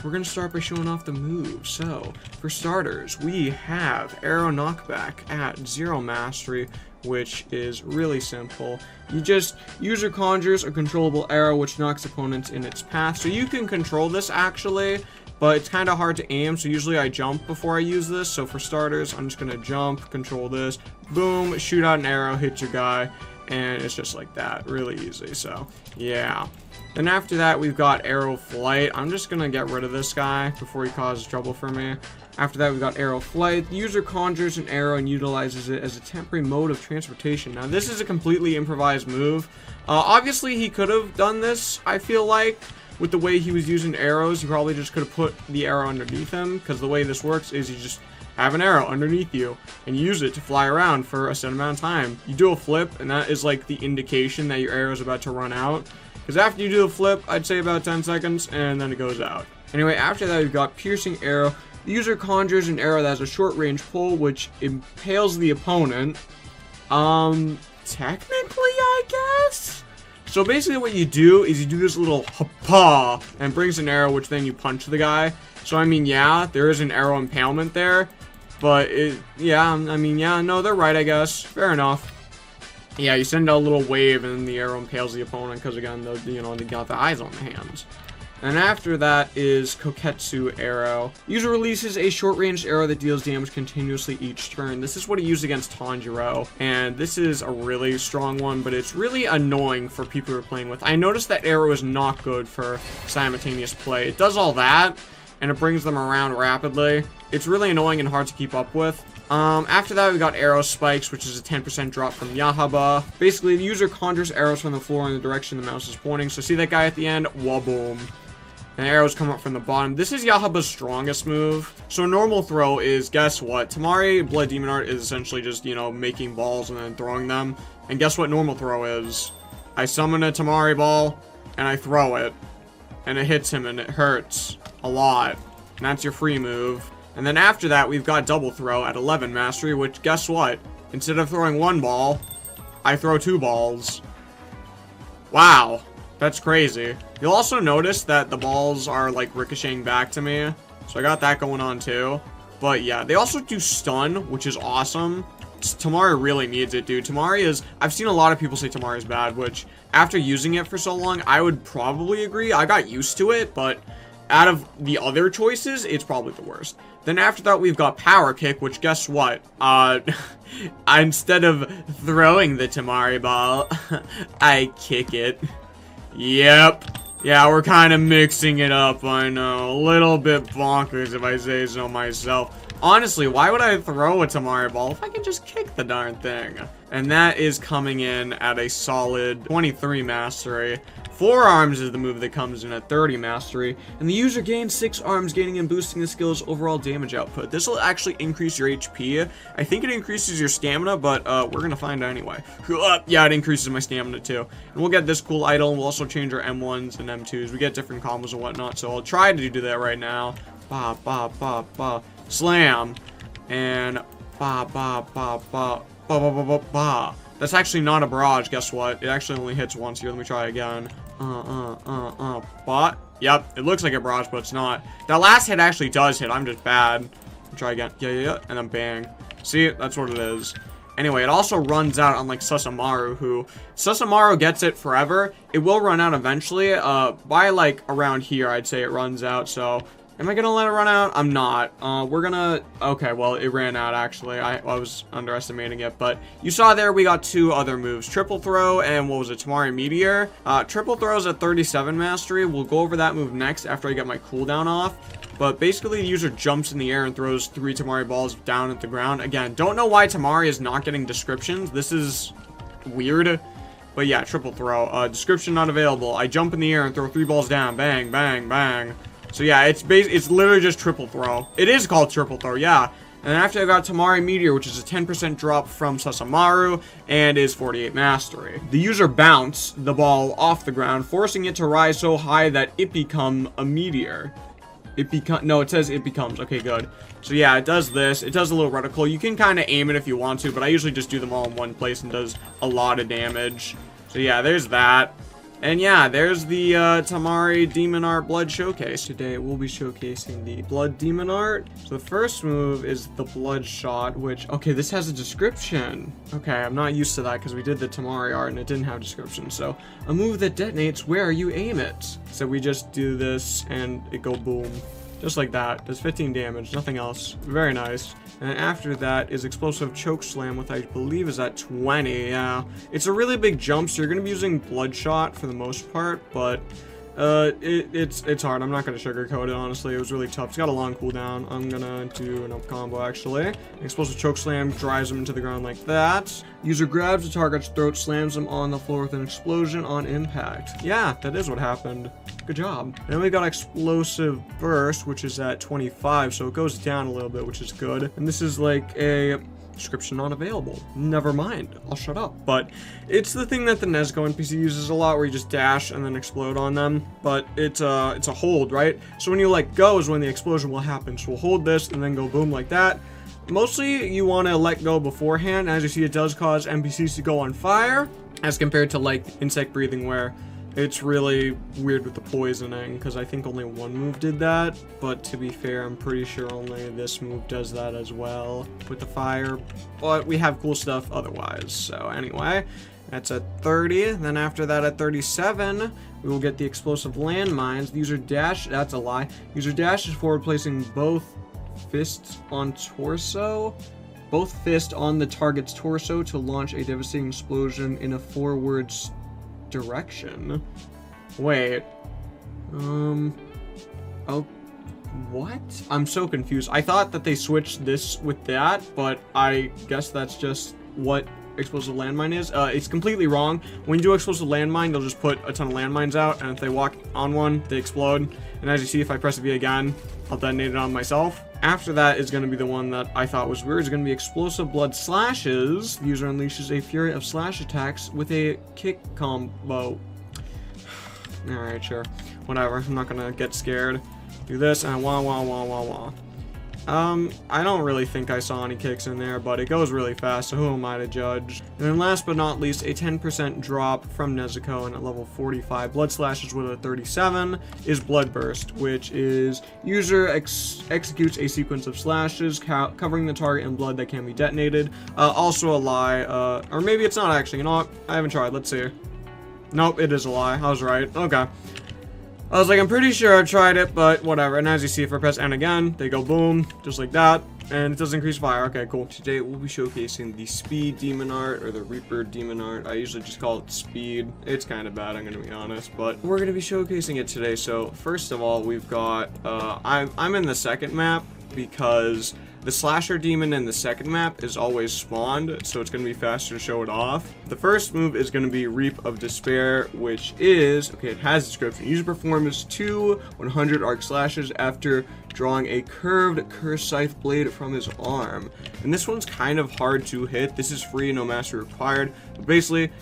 we're going to start by showing off the moves. So, for starters, we have Arrow Knockback at 0 Mastery, which is really simple. You just user conjures a controllable arrow which knocks opponents in its path. So you can control this actually, but it's kind of hard to aim, so usually I jump before I use this. So for starters, I'm just going to jump, control this, boom, shoot out an arrow, hit your guy, and it's just like that, really easy. So yeah. Then after that, we've got Arrow Flight. I'm just going to get rid of this guy before he causes trouble for me. After that, we've got Arrow Flight. The user conjures an arrow and utilizes it as a temporary mode of transportation. Now, this is a completely improvised move. Obviously, he could have done this, I feel like. With the way he was using arrows, he probably just could have put the arrow underneath him. Because the way this works is you just have an arrow underneath you and use it to fly around for a set amount of time. You do a flip, and that is like the indication that your arrow is about to run out. Because after you do the flip, I'd say about 10 seconds, and then it goes out. Anyway, after that, we've got Piercing Arrow. The user conjures an arrow that has a short-range pull, which impales the opponent. Technically, I guess? So basically what you do is you do this little ha-pa, and brings an arrow, which then you punch the guy. So, I mean, yeah, there is an arrow impalement there. But, no, they're right, I guess. Fair enough. Yeah, you send out a little wave, and then the arrow impales the opponent, because, again, they got the eyes on the hands. And after that is Koketsu Arrow. User releases a short-range arrow that deals damage continuously each turn. This is what he used against Tanjiro, and this is a really strong one, but it's really annoying for people who are playing with. I noticed that arrow is not good for simultaneous play. It does all that, and it brings them around rapidly. It's really annoying and hard to keep up with. After that, we got Arrow Spikes, which is a 10% drop from Yahaba. Basically, the user conjures arrows from the floor in the direction the mouse is pointing. So see that guy at the end? Waboom. And arrows come up from the bottom. This is Yahaba's strongest move. So normal throw is, guess what? Temari Blood Demon Art is essentially just, making balls and then throwing them. And guess what normal throw is? I summon a Temari ball, and I throw it. And it hits him, and it hurts a lot. And that's your free move. And then after that, we've got Double Throw at 11 Mastery, which, guess what? Instead of throwing one ball, I throw 2 balls. Wow. That's crazy. You'll also notice that the balls are, like, ricocheting back to me. So I got that going on, too. But, yeah. They also do stun, which is awesome. Temari really needs it, dude. Temari is... I've seen a lot of people say Temari is bad, which, after using it for so long, I would probably agree. I got used to it, but out of the other choices, it's probably the worst. Then after that, we've got Power Kick, which, guess what? Instead of throwing the Temari ball, I kick it. Yep. Yeah, we're kind of mixing it up, I know. A little bit bonkers if I say so myself. Honestly, why would I throw a Temari ball if I can just kick the darn thing? And that is coming in at a solid 23 Mastery. 4 arms is the move that comes in at 30 Mastery. And the user gains 6 arms, gaining and boosting the skill's overall damage output. This will actually increase your HP. I think it increases your stamina, but we're going to find out anyway. Yeah, it increases my stamina too. And we'll get this cool idol, and we'll also change our M1s and M2s. We get different combos and whatnot, so I'll try to do that right now. Ba, ba, ba, ba. Slam. And ba, ba, ba, ba. Ba, ba, ba, ba, ba. That's actually not a barrage, guess what? It actually only hits once. Here, let me try again. But, yep, it looks like a barrage, but it's not. That last hit actually does hit. I'm just bad. Try again. Yeah. And then bang. See, that's what it is. Anyway, it also runs out, unlike Sasamaru, who... Sasamaru gets it forever. It will run out eventually. By, like, around here, I'd say it runs out, so... Am I gonna let it run out? I'm not. We're gonna... Okay, well, it ran out, actually. I was underestimating it, but... You saw there, we got 2 other moves. Triple Throw and, what was it, Temari Meteor. Triple Throw's at 37 Mastery. We'll go over that move next after I get my cooldown off. But basically, the user jumps in the air and throws 3 Temari balls down at the ground. Again, don't know why Temari is not getting descriptions. This is weird. But yeah, Triple Throw. Description not available. I jump in the air and throw 3 balls down. Bang, bang, bang. So yeah, it's literally just Triple Throw. It is called Triple Throw, yeah. And then after I got Temari Meteor, which is a 10% drop from Sasamaru, and is 48 Mastery. The user bounce the ball off the ground, forcing it to rise so high that it become a meteor. No, it says it becomes. Okay, good. So yeah, it does this. It does a little reticle. You can kind of aim it if you want to, but I usually just do them all in one place and does a lot of damage. So yeah, there's that. And yeah, there's the Temari Demon Art Blood Showcase. Today we'll be showcasing the Blood Demon Art. So the first move is the Blood Shot, which, okay, this has a description. Okay, I'm not used to that because we did the Temari art and it didn't have a description. So, a move that detonates where you aim it. So we just do this and it go boom. Just like that. Does 15 damage, nothing else. Very nice. And after that is Explosive Choke Slam, which I believe is at 20, yeah. It's a really big jump, so you're going to be using Bloodshot for the most part, but it's hard. I'm not going to sugarcoat it, honestly. It was really tough. It's got a long cooldown. I'm going to do an up combo, actually. Explosive Choke Slam drives him into the ground like that. User grabs the target's throat, slams him on the floor with an explosion on impact. Yeah, that is what happened. Good job. And then we got Explosive Burst, which is at 25, so it goes down a little bit, which is good. And this is like a description not available. Never mind. I'll shut up. But it's the thing that the Nezuko NPC uses a lot, where you just dash and then explode on them. But it's a hold, right? So when you let go is when the explosion will happen. So we'll hold this and then go boom like that. Mostly you want to let go beforehand. As you see, it does cause NPCs to go on fire, as compared to like insect breathing, where it's really weird with the poisoning, because I think only one move did that, but to be fair, I'm pretty sure only this move does that as well with the fire, but we have cool stuff otherwise. So anyway, that's at 30. Then after that at 37, we will get the Explosive Landmines. The user dash, that's a lie. User dashes forward, placing both fists on torso. Both fists on the target's torso to launch a devastating explosion in a forward direction. Wait. Oh, what? I'm so confused. I thought that they switched this with that, but I guess that's just what Explosive Landmine is. It's completely wrong. When you do Explosive Landmine, they'll just put a ton of landmines out, and if they walk on one, they explode. And as you see, if I press V again, I'll detonate it on myself. After that is going to be the one that I thought was weird. It's going to be Explosive Blood Slashes. The user unleashes a fury of slash attacks with a kick combo. Alright, sure. Whatever. I'm not going to get scared. Do this and wah wah wah wah wah. I don't really think I saw any kicks in there, but it goes really fast, so who am I to judge? And then last but not least, a 10% drop from Nezuko, and at level 45, Blood Slashes with a 37 is Blood Burst, which is user executes a sequence of slashes covering the target in blood that can be detonated. Also a lie, or maybe it's not actually, you know what? I haven't tried, let's see. Nope, it is a lie. I was right. Okay. I was like, I'm pretty sure I've tried it, but whatever. And as you see, if I press N again, they go boom, just like that. And it does increase fire. Okay, cool. Today, we'll be showcasing the Speed Demon Art, or the Reaper Demon Art. I usually just call it Speed. It's kind of bad, I'm going to be honest. But we're going to be showcasing it today. So, first of all, we've got, I'm in the second map, because the Slasher Demon in the second map is always spawned, so it's going to be faster to show it off. The first move is going to be Reap of Despair, which is, okay, it has a description. User performs 2 100 arc slashes after drawing a curved Curse Scythe blade from his arm. And this one's kind of hard to hit. This is free, no mastery required. But basically,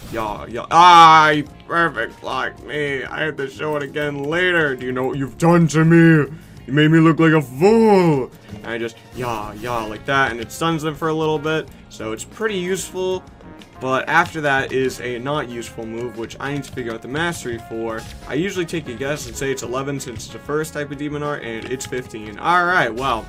perfect like me. I have to show it again later. Do you know what you've done to me? You made me look like a fool. And I just, like that, and it stuns them for a little bit. So it's pretty useful. But after that is a not useful move, which I need to figure out the mastery for. I usually take a guess and say it's 11 since it's the first type of demon art, and it's 15. Alright, well.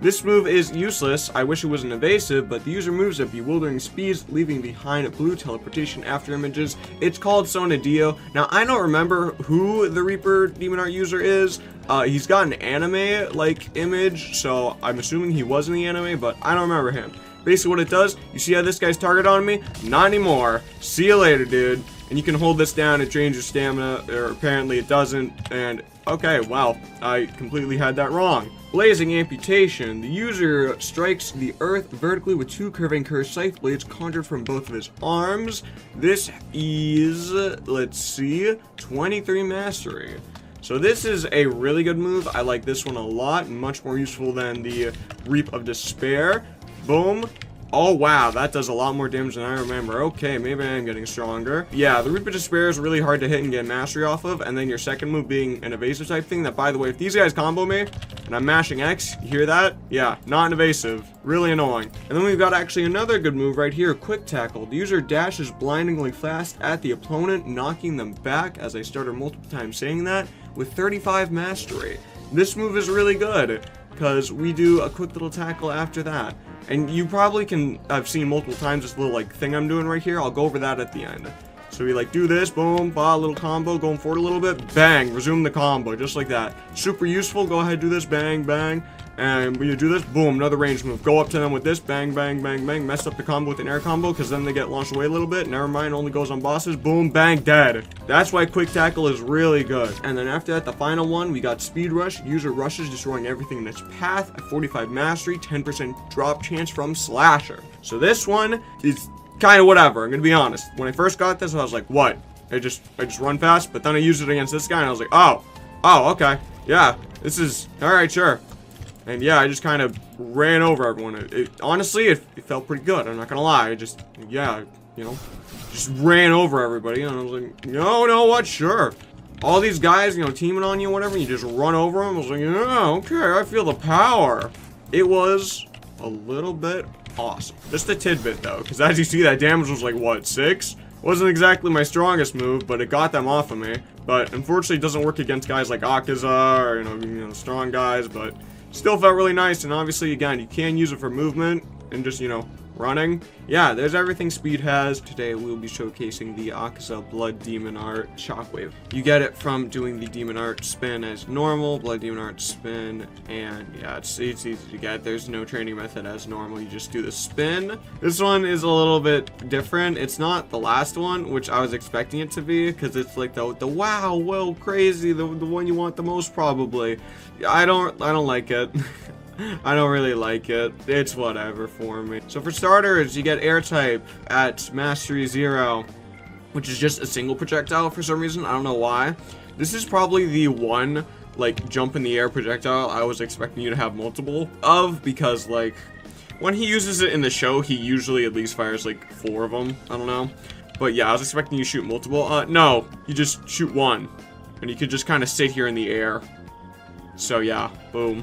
This move is useless. I wish it wasn't evasive, but the user moves at bewildering speeds, leaving behind blue teleportation after images. It's called Sonadio. Now, I don't remember who the Reaper Demon Art user is. He's got an anime-like image, so I'm assuming he was in the anime, but I don't remember him. Basically what it does, you see how this guy's target on me? Not anymore. See you later, dude. And you can hold this down, it drains your stamina, or apparently it doesn't, and okay, wow, I completely had that wrong. Blazing Amputation. The user strikes the earth vertically with 2 curving Curse Scythe blades conjured from both of his arms. This is, let's see, 23 mastery. So this is a really good move. I like this one a lot, much more useful than the Reap of Despair. Boom. Oh wow, that does a lot more damage than I remember. Okay, maybe I am getting stronger. Yeah, the Reap of Despair is really hard to hit and get mastery off of, and then your second move being an evasive type thing that, by the way, if these guys combo me, and I'm mashing X. You hear that? Yeah, not invasive. Really annoying. And then we've got actually another good move right here, quick tackle. The user dashes blindingly fast at the opponent, knocking them back, as I started multiple times saying that, with 35 mastery. This move is really good, because we do a quick little tackle after that. And you probably can, I've seen multiple times this little like thing I'm doing right here. I'll go over that at the end. So we like do this, boom, bah, little combo, going forward a little bit, bang, resume the combo, just like that. Super useful, go ahead, do this, bang, bang. And when you do this, boom, another range move. Go up to them with this, bang, bang, bang, bang. Mess up the combo with an air combo, because then they get launched away a little bit. Never mind, only goes on bosses. Boom, bang, dead. That's why quick tackle is really good. And then after that, the final one, we got speed rush. User rushes, destroying everything in its path. At 45 mastery, 10% drop chance from slasher. So this one is kind of whatever, I'm gonna be honest. When I first got this, I was like, what? I just run fast, but then I used it against this guy, and I was like, oh, okay, yeah, this is, alright, sure. And yeah, I just kind of ran over everyone. Honestly, it felt pretty good, I'm not gonna lie. I just, yeah, you know, just ran over everybody, and I was like, no, what, sure. All these guys, you know, teaming on you, whatever, you just run over them. I was like, yeah, okay, I feel the power. It was a little bit awesome. Just a tidbit though, because as you see, that damage was like, what, 6? Wasn't exactly my strongest move, but it got them off of me. But unfortunately, it doesn't work against guys like Akaza or, you know, strong guys, but still felt really nice. And obviously, again, you can use it for movement and just, you know, running. Yeah, there's everything Speed has. Today we'll be showcasing the Akaza Blood Demon Art Shockwave. You get it from doing the Demon Art spin as normal, Blood Demon Art spin, and yeah, it's easy to get. There's no training method as normal, you just do the spin. This one is a little bit different. It's not the last one, which I was expecting it to be, because it's like the wow, whoa, crazy, the one you want the most probably. I don't like it. I don't really like it. It's whatever for me. So for starters, you get air type at mastery 0, which is just a single projectile for some reason. I don't know why. This is probably the one, like, jump in the air projectile I was expecting you to have multiple of, because, like, when he uses it in the show, he usually at least fires, like, 4 of them. I don't know. But yeah, I was expecting you to shoot multiple. No, you just shoot 1. And you could just kind of sit here in the air. So yeah, boom.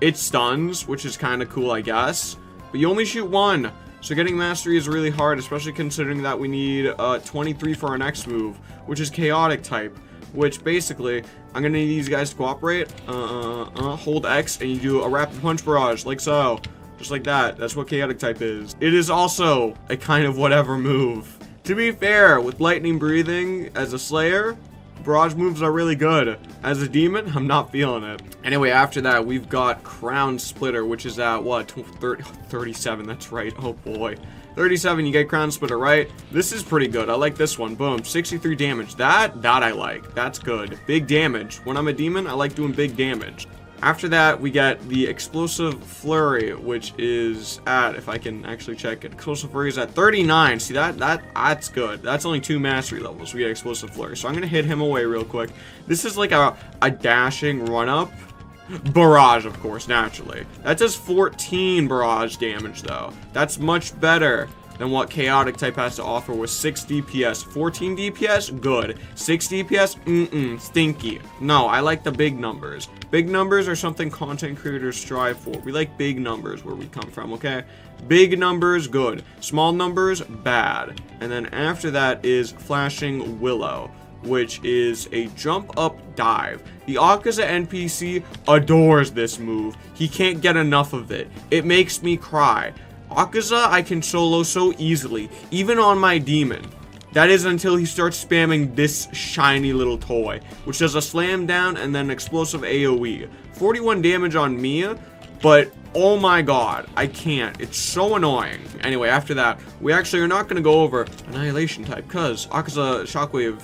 It stuns, which is kind of cool, I guess. But you only shoot 1. So getting mastery is really hard, especially considering that we need 23 for our next move, which is chaotic type. Which basically, I'm going to need these guys to cooperate. Hold X and you do a rapid punch barrage, like so. Just like that. That's what chaotic type is. It is also a kind of whatever move. To be fair, with lightning breathing as a slayer, barrage moves are really good. As a demon, I'm not feeling it. Anyway, after that, we've got Crown Splitter, which is at, what, 37, that's right. Oh, boy. 37, you get Crown Splitter, right? This is pretty good. I like this one. Boom, 63 damage. That I like. That's good. Big damage. When I'm a demon, I like doing big damage. After that, we get the Explosive Flurry, which is at, if I can actually check it, Explosive Flurry is at 39. See, that's good. That's only 2 mastery levels. We get Explosive Flurry. So I'm going to hit him away real quick. This is like a dashing run-up. Barrage, of course, naturally. That does 14 barrage damage, though. That's much better than what Chaotic type has to offer with 6 DPS. 14 DPS? Good. 6 DPS? Stinky. No, I like the big numbers. Big numbers are something content creators strive for. We like big numbers where we come from, okay? Big numbers, good. Small numbers, bad. And then after that is Flashing Willow, which is a jump up dive. The Akaza NPC adores this move. He can't get enough of it. It makes me cry. Akaza I can solo so easily, even on my demon. That is until he starts spamming this shiny little toy, which does a slam down and then explosive AoE. 41 damage on me, but oh my god, I can't. It's so annoying. Anyway, after that, we actually are not going to go over Annihilation type, because Akaza Shockwave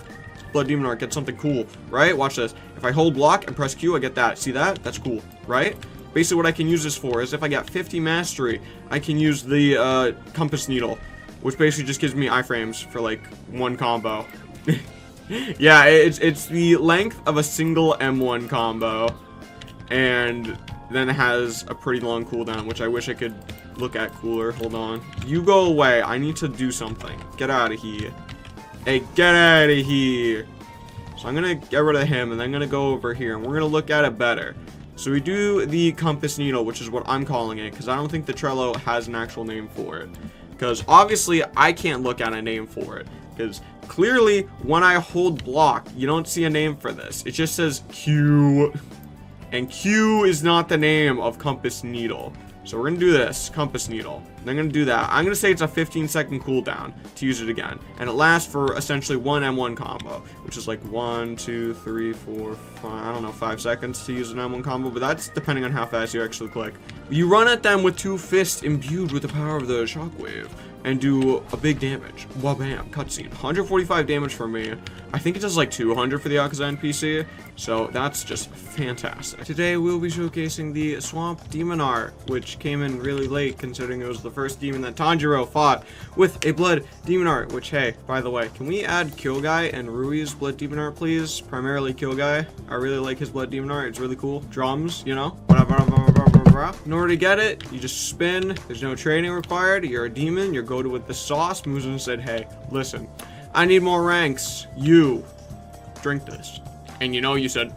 Blood Demon Art gets something cool, right? Watch this. If I hold block and press Q, I get that. See that? That's cool, right? Basically what I can use this for is if I got 50 mastery, I can use the compass needle, which basically just gives me iframes for like 1 combo. Yeah, it's the length of a single M1 combo, and then it has a pretty long cooldown, which I wish I could look at cooler. Hold on. You go away. I need to do something. Get out of here. Hey, get out of here. So I'm going to get rid of him, and I'm going to go over here, and we're going to look at it better. So we do the Compass Needle, which is what I'm calling it, because I don't think the Trello has an actual name for it. Because obviously I can't look at a name for it, because clearly when I hold block, you don't see a name for this. It just says Q, and Q is not the name of Compass Needle. So we're gonna do this, Compass Needle. And I'm gonna do that. I'm gonna say it's a 15-second cooldown to use it again. And it lasts for essentially one M1 combo, which is like 1, 2, 3, 4, 5, I don't know, 5 seconds to use an M1 combo, but that's depending on how fast you actually click. You run at them with 2 fists imbued with the power of the Shockwave and do a big damage. Wabam, cutscene. 145 damage for me. I think it does like 200 for the Yakuza NPC, so that's just fantastic. Today we'll be showcasing the Swamp Demon art, which came in really late considering it was the first demon that Tanjiro fought with a Blood Demon art, which, hey, by the way, can we add Kill Guy and Rui's Blood Demon art, please? Primarily Kill Guy. I really like his Blood Demon art. It's really cool. Drums, you know, whatever. In order to get it, you just spin. There's no training required. You're a demon. You're goaded with the sauce. Moves in and said, hey, listen, I need more ranks. You drink this. And you know, you said,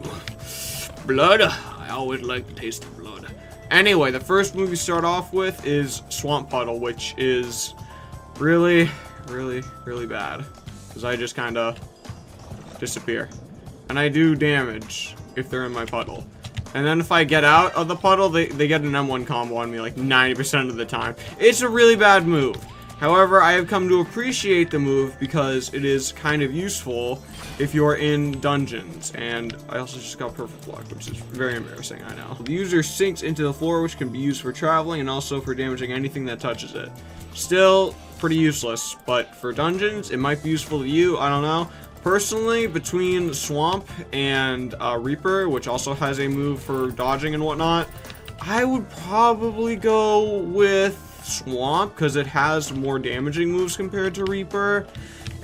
blood. I always like the taste of blood. Anyway, the first move you start off with is Swamp Puddle, which is really, really, really bad. Because I just kind of disappear. And I do damage if they're in my puddle. And then if I get out of the puddle, they get an M1 combo on me like 90% of the time. It's a really bad move. However, I have come to appreciate the move because it is kind of useful if you're in dungeons. And I also just got Perfect Block, which is very embarrassing, I know. The user sinks into the floor, which can be used for traveling and also for damaging anything that touches it. Still pretty useless, but for dungeons, it might be useful to you, I don't know. Personally, between Swamp and Reaper, which also has a move for dodging and whatnot, I would probably go with Swamp because it has more damaging moves compared to Reaper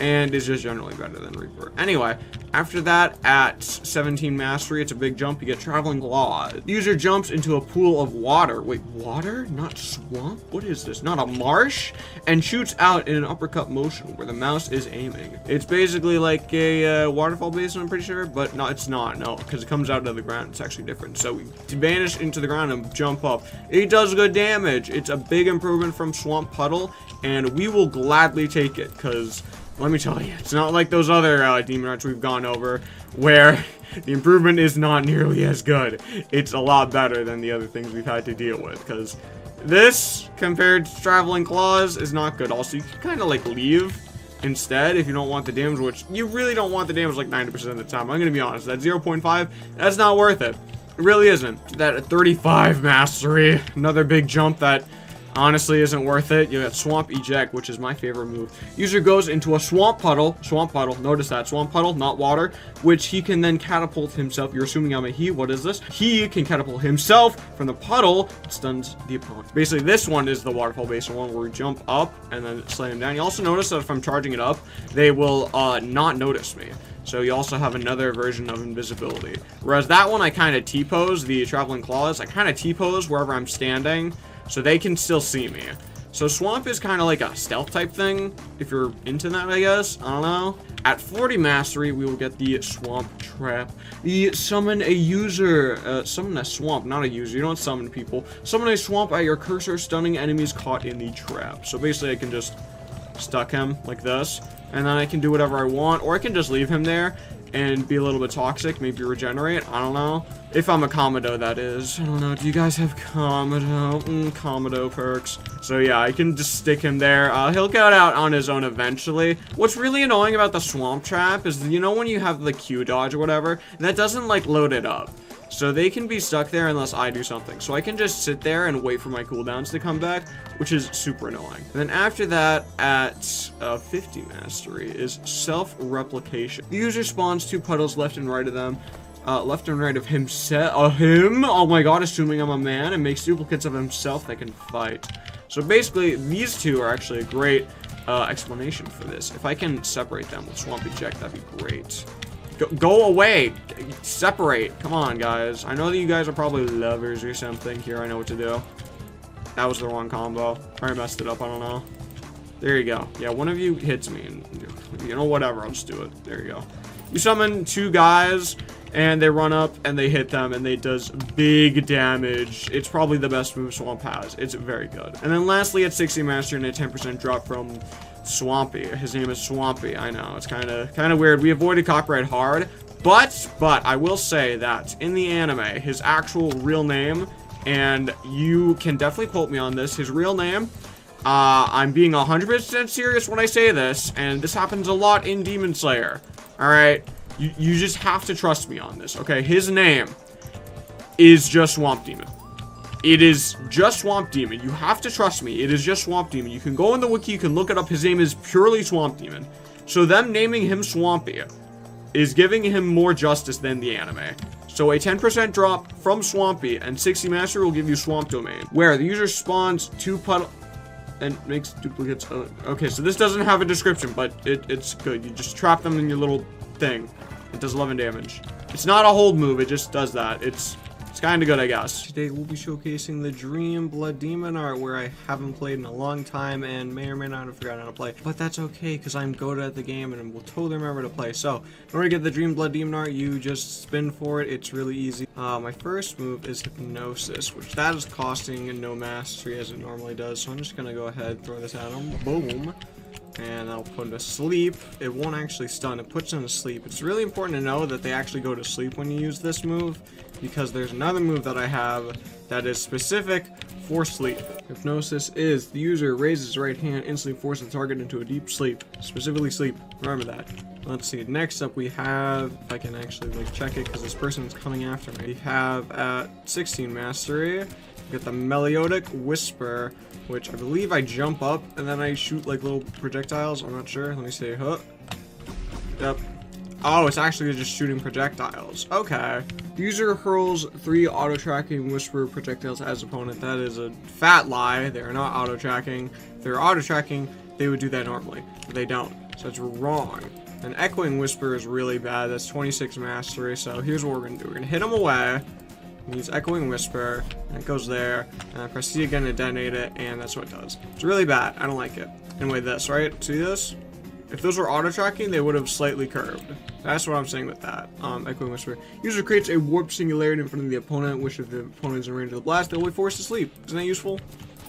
and is just generally better than Reaper. Anyway, after that, at 17 Mastery, it's a big jump. You get Traveling Claw. The user jumps into a pool of water. Wait, water? Not swamp? What is this? Not a marsh? And shoots out in an uppercut motion where the mouse is aiming. It's basically like a waterfall basin, I'm pretty sure, but no, it's not. No, because it comes out of the ground. It's actually different. So to vanish into the ground and jump up, it does good damage. It's a big improvement from Swamp Puddle, and we will gladly take it because let me tell you, it's not like those other demon arts we've gone over where the improvement is not nearly as good. It's a lot better than the other things we've had to deal with, because this, compared to Traveling Claws, is not good. Also, you can kind of like leave instead if you don't want the damage, which you really don't want the damage like 90% of the time. I'm going to be honest, that 0.5, that's not worth it. It really isn't. That 35 Mastery, another big jump that honestly isn't worth it. You got Swamp Eject, which is my favorite move. User goes into a swamp puddle, notice that, swamp puddle, not water, which he can then catapult himself. You're assuming I'm a he, what is this? He can catapult himself from the puddle, stuns the opponent. Basically, this one is the waterfall based one where we jump up and then slam him down. You also notice that if I'm charging it up, they will not notice me. So you also have another version of invisibility. Whereas that one I kind of T-pose, the Traveling Claws, I kind of T-pose wherever I'm standing, so they can still see me. So Swamp is kind of like a stealth type thing, if you're into that, I guess. I don't know. At 40 Mastery, we will get the Swamp Trap. The Summon a User. Summon a Swamp, not a user. You don't summon people. Summon a Swamp at your cursor, stunning enemies caught in the trap. So basically, I can just stuck him like this, and then I can do whatever I want, or I can just leave him there and be a little bit toxic, maybe regenerate, I don't know. If I'm a Komodo, that is. I don't know, do you guys have Komodo? Komodo perks. So yeah, I can just stick him there. He'll get out on his own eventually. What's really annoying about the Swamp Trap is, you know when you have the Q dodge or whatever, that doesn't like load it up. So they can be stuck there unless I do something. So I can just sit there and wait for my cooldowns to come back, which is super annoying. And then after that, at 50 Mastery, is Self-Replication. The user spawns 2 puddles left and right of them. Left and right of him, oh my god, assuming I'm a man, and makes duplicates of himself that can fight. So basically, these two are actually a great explanation for this. If I can separate them with Swamp Eject, that'd be great. Go away! Separate! Come on, guys. I know that you guys are probably lovers or something. Here, I know what to do. That was the wrong combo. I messed it up, I don't know. There you go. Yeah, one of you hits me, and you know, whatever, I'll just do it. There you go. You summon 2 guys, And they run up and they hit them and they does big damage. It's probably the best move Swamp has. It's very good. And then lastly, at 60 master and a 10% drop from Swampy. His name is Swampy. I know, it's kind of weird. We avoided copyright hard, but I will say that in the anime, his actual real name, and you can definitely quote me on this, his real name, I'm being 100% serious when I say this, and this happens a lot in Demon Slayer. Alright? You just have to trust me on this, okay? His name is just Swamp Demon. It is just Swamp Demon. You have to trust me. It is just Swamp Demon. You can go in the wiki, you can look it up. His name is purely Swamp Demon. So them naming him Swampy is giving him more justice than the anime. So a 10% drop from Swampy and 60 master will give you Swamp Domain, where the user spawns 2 puddle and makes duplicates. Okay, so this doesn't have a description, but it's good. You just trap them in your little thing. It does 11 damage. It's not a hold move, it just does that. It's kind of good, I guess. Today we'll be showcasing the Dream Blood Demon art, where I haven't played in a long time and may or may not have forgotten how to play. But that's okay, because I'm good at the game and will totally remember to play. So, in order to get the Dream Blood Demon art, you just spin for it. It's really easy. My first move is Hypnosis, which that is costing no mastery as it normally does. So I'm just going to go ahead and throw this at him. Boom. And I'll put him to sleep. It won't actually stun, it puts him to sleep. It's really important to know that they actually go to sleep when you use this move, because there's another move that I have that is specific for sleep. Hypnosis is the user raises his right hand, instantly forces the target into a deep sleep. Specifically sleep. Remember that. Let's see. Next up we have, if I can actually like check it because this person's coming after me. We have at 16 mastery, we get the Melodic Whisper, which I believe I jump up and then I shoot like little projectiles. I'm not sure. Let me see. Huh. Yep. Oh, it's actually just shooting projectiles. Okay. User hurls 3 auto-tracking Whisper projectiles as opponent. That is a fat lie. They are not auto-tracking. If they were auto-tracking, they would do that normally. But they don't. So that's wrong. And Echoing Whisper is really bad. That's 26 mastery. So here's what we're going to do. We're going to hit him away. Use Echoing Whisper, and it goes there, and I press C again to detonate it, and that's what it does. It's really bad. I don't like it. Anyway, this, right? See this? If those were auto-tracking, they would have slightly curved. That's what I'm saying with that. Echoing Whisper. User creates a warp singularity in front of the opponent, which if the opponent is in range of the blast, they'll be forced to sleep. Isn't that useful?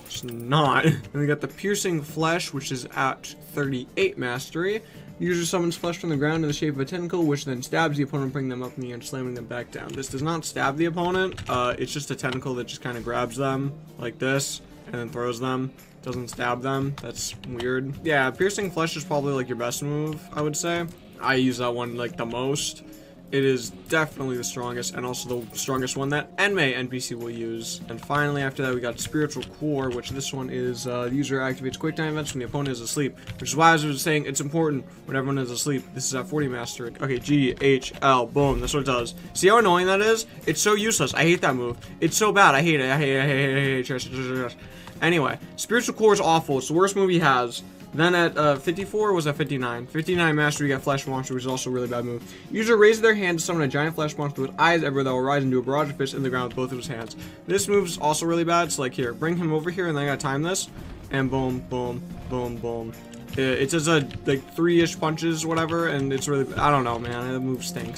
It's not. And we got the Piercing Flesh, which is at 38 mastery. User summons flesh from the ground in the shape of a tentacle, which then stabs the opponent, bringing them up in the air and slamming them back down. This does not stab the opponent. It's just a tentacle that just kind of grabs them like this and then throws them. Doesn't stab them. That's weird. Yeah, Piercing Flesh is probably like your best move, I would say. I use that one like the most. It is definitely the strongest, and also the strongest one that Enmei NPC will use. And finally, after that, we got Spiritual Core, which this one is the user activates quick time events when the opponent is asleep, which is why I was saying it's important when everyone is asleep. This is at 40 master. Okay, G, H, L, boom, that's what it does. See how annoying that is? It's so useless. I hate that move. It's so bad. I hate it. I hate it. Anyway, Spiritual Core is awful. It's the worst move he has. Then at 54 was at 59. 59 mastery, you got Flesh Monster, which is also a really bad move. User raises their hand to summon a giant flesh monster with eyes everywhere that will rise into a barrage of fists in the ground with both of his hands. This move is also really bad. So like here, bring him over here, and then I gotta time this, and boom, boom, boom, boom. It does a like 3-ish punches, whatever, and it's really, I don't know, man. That move stinks.